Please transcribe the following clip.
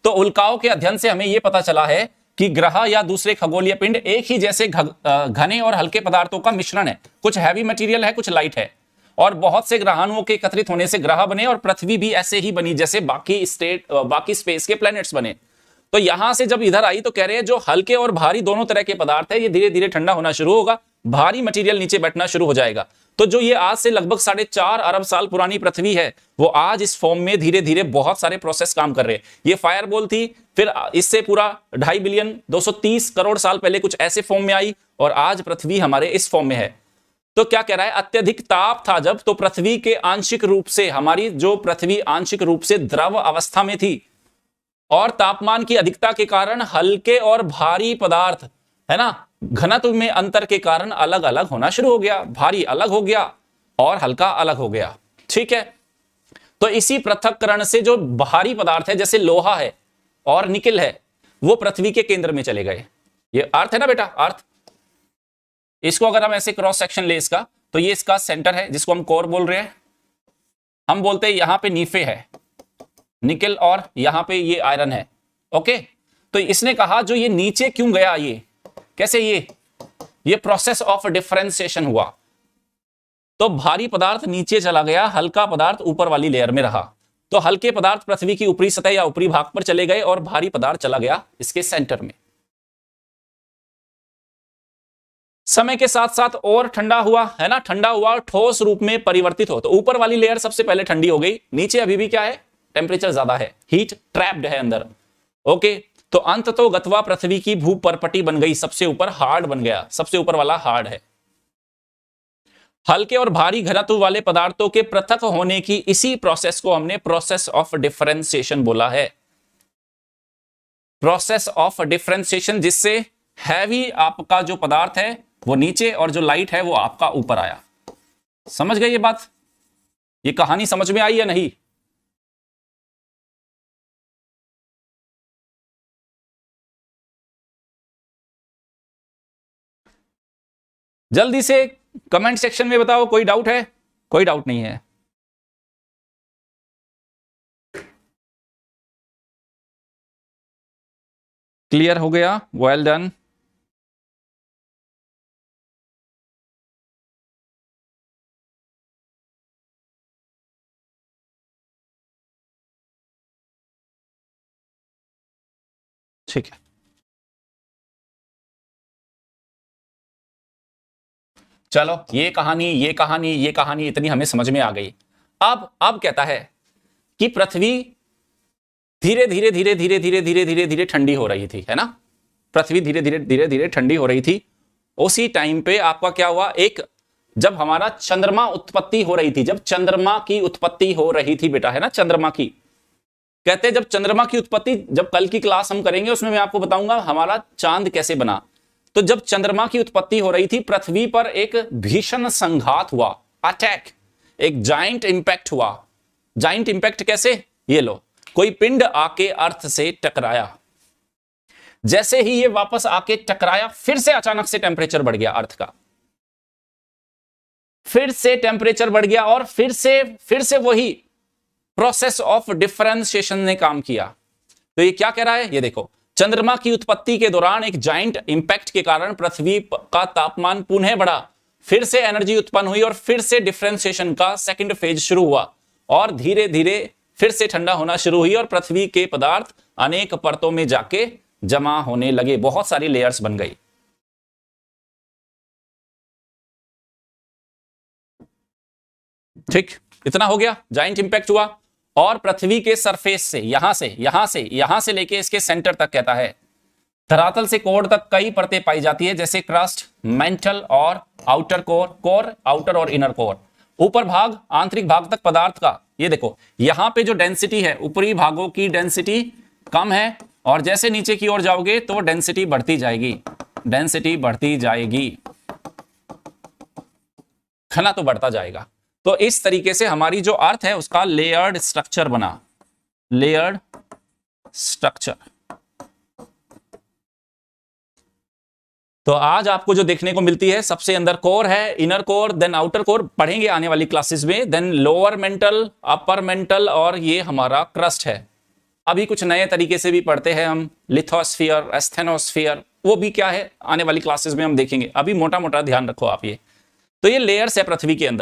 तो उल्काओं के अध्ययन से हमें यह पता चला है कि ग्रह या दूसरे खगोलीय पिंड एक ही जैसे घने और हल्के पदार्थों का मिश्रण है। कुछ हैवी मटेरियल है, कुछ लाइट है, और बहुत से ग्रहाणुओं के एकत्रित होने से ग्रह बने, और पृथ्वी भी ऐसे ही बनी जैसे बाकी स्पेस के प्लैनेट्स बने। तो यहां से जब इधर आई तो कह रहे हैं जो हल्के और भारी दोनों तरह के पदार्थ है, ये धीरे धीरे ठंडा होना शुरू होगा, भारी मटेरियल नीचे बैठना शुरू हो जाएगा। तो जो ये आज से लगभग 4.5 अरब साल पुरानी पृथ्वी है, वो आज इस फॉर्म में धीरे धीरे बहुत सारे प्रोसेस काम कर रहे हैं। ये फायरबॉल थी, फिर इससे पूरा 2.5 बिलियन 230 करोड़ साल पहले कुछ ऐसे फॉर्म में आई, और आज पृथ्वी हमारे इस फॉर्म में है। तो क्या कह रहा है, अत्यधिक ताप था जब, तो पृथ्वी के आंशिक रूप से, हमारी जो पृथ्वी आंशिक रूप से द्रव अवस्था में थी, और तापमान की अधिकता के कारण हल्के और भारी पदार्थ है ना, घनत्व में अंतर के कारण अलग अलग होना शुरू हो गया। भारी अलग हो गया और हल्का अलग हो गया। ठीक है, तो इसी पृथक्करण से जो भारी पदार्थ है जैसे लोहा है और निकिल है, वो पृथ्वी के केंद्र में चले गए। ये अर्थ है ना बेटा, अर्थ। इसको अगर हम ऐसे क्रॉस सेक्शन ले इसका, तो ये इसका सेंटर है जिसको हम कोर बोल रहे हैं। हम बोलते हैं यहां पे नीफे है निकिल, और यहां पे ये आयरन है। ओके, तो इसने कहा जो ये नीचे क्यों गया, ये कैसे, ये प्रोसेस ऑफ डिफरेंशिएशन हुआ। तो भारी पदार्थ नीचे चला गया, हल्का पदार्थ ऊपर वाली लेयर में रहा। तो हल्के पदार्थ पृथ्वी की ऊपरी सतह या ऊपरी भाग पर चले गए, और भारी पदार्थ चला गया इसके सेंटर में। समय के साथ साथ और ठंडा हुआ, है ना, ठंडा हुआ, ठोस रूप में परिवर्तित हो। तो ऊपर वाली लेयर सबसे पहले ठंडी हो गई, नीचे अभी भी क्या है, टेम्परेचर ज्यादा है, हीट ट्रैप्ड है अंदर। ओके, तो अंत तो गतवा पृथ्वी की भूपरपटी बन गई, सबसे ऊपर हार्ड बन गया, सबसे ऊपर वाला हार्ड है। हल्के और भारी घनत्व वाले पदार्थों के पृथक होने की इसी प्रोसेस को हमने प्रोसेस ऑफ डिफरेंशिएशन बोला है। प्रोसेस ऑफ डिफरेंशिएशन, जिससे हैवी आपका जो पदार्थ है वो नीचे, और जो लाइट है वो आपका ऊपर आया। समझ गए ये बात? ये कहानी समझ में आई या नहीं? जल्दी से कमेंट सेक्शन में बताओ, कोई डाउट है? कोई डाउट नहीं है? क्लियर हो गया? Well done. ठीक है, चलो ये कहानी इतनी हमें समझ में आ गई। अब कहता है कि पृथ्वी धीरे धीरे धीरे धीरे धीरे धीरे धीरे धीरे ठंडी हो रही थी, है ना, पृथ्वी धीरे धीरे धीरे धीरे ठंडी हो रही थी। उसी टाइम पे आपका क्या हुआ, एक जब हमारा चंद्रमा उत्पत्ति हो रही थी, जब चंद्रमा की उत्पत्ति हो रही थी बेटा, है ना, चंद्रमा की, कहते हैं जब चंद्रमा की उत्पत्ति, जब कल की क्लास हम करेंगे उसमें मैं आपको बताऊंगा हमारा चांद कैसे बना। तो जब चंद्रमा की उत्पत्ति हो रही थी, पृथ्वी पर एक भीषण संघात हुआ, अटैक, एक जाइंट इंपैक्ट हुआ। जाइंट इंपैक्ट कैसे, ये लो, कोई पिंड आके अर्थ से टकराया। जैसे ही ये वापस आके टकराया, फिर से अचानक से टेम्परेचर बढ़ गया अर्थ का, फिर से टेम्परेचर बढ़ गया, और फिर से वही प्रोसेस ऑफ डिफरेंशिएशन ने काम किया। तो ये क्या कह रहा है, ये देखो, चंद्रमा की उत्पत्ति के दौरान एक जाइंट इंपैक्ट के कारण पृथ्वी का तापमान पुनः बढ़ा, फिर से एनर्जी उत्पन्न हुई, और फिर से डिफरेंशिएशन का सेकंड फेज शुरू हुआ, और धीरे धीरे फिर से ठंडा होना शुरू हुई, और पृथ्वी के पदार्थ अनेक परतों में जाके जमा होने लगे, बहुत सारी लेयर्स बन गई। ठीक, इतना हो गया, जाइंट इंपैक्ट हुआ, और पृथ्वी के सरफेस से, यहां से लेके इसके सेंटर तक, कहता है धरातल से कोर तक कई परतें पाई जाती है, जैसे क्रस्ट, मेंटल और आउटर कोर, आउटर और इनर कोर। ऊपर भाग, आंतरिक भाग तक पदार्थ का, ये देखो यहां पे जो डेंसिटी है, ऊपरी भागों की डेंसिटी कम है, और जैसे नीचे की ओर जाओगे तो डेंसिटी बढ़ती जाएगी, घना तो बढ़ता जाएगा। तो इस तरीके से हमारी जो अर्थ है उसका लेयर्ड स्ट्रक्चर बना, लेयर्ड स्ट्रक्चर। तो आज आपको जो देखने को मिलती है, सबसे अंदर कोर है, inner core, then outer core, पढ़ेंगे आने वाली क्लासेस में, then lower mantle, upper mantle, और ये हमारा क्रस्ट है, अभी कुछ नए तरीके से भी पढ़ते हैं हम, लिथोस्फीयर, एस्थेनोस्फीयर, वो भी क्या है आने वाली क्लासेस में हम देखेंगे। अभी मोटा मोटा ध्यान रखो आप ये। तो ये लेयर्स है पृथ्वी के अंदर।